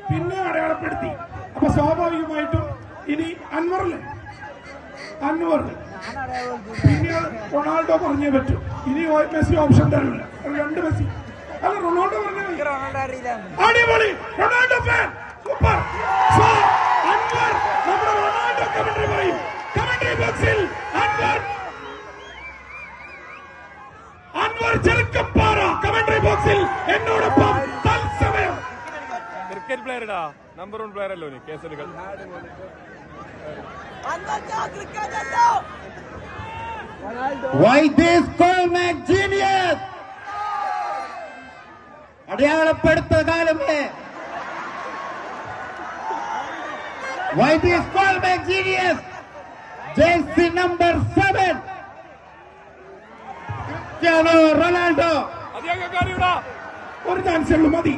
പിന്നെ അടയാളപ്പെടുത്തി. അപ്പൊ സ്വാഭാവികമായിട്ടും ഇനി അൻവറില്ലേ, അൻവർ പിന്നെ റൊണാൾഡോ പറഞ്ഞേ പറ്റൂ. ഇനി മെസ്സി ഓപ്ഷൻ തരില്ല. രണ്ട് മെസ്സി അല്ല, റൊണാൾഡോ പറഞ്ഞു അടിപൊളി, Ronaldo fan super. So Anwar നമ്മുടെ റൊണാൾഡോ കമന്ററി പറയും. കമന്ററി ബോക്സിൽ അൻവർ ചെറുക്കപ്പാറ കമന്ററി ബോക്സിൽ എന്നോടൊപ്പം തത്സമയം. ക്രിക്കറ്റ് പ്ലെയർടാ, നമ്പർ 1 പ്ലെയർ അല്ലോ കേസരികൾ. Why this Colmac genius? അടയാളപ്പെടുത്ത കാലമേ. Why this Colmac genius? Jersey number 7. Cristiano Ronaldo. അധികം ഒരു ചാൻസ് ഉള്ളൂ, മതി.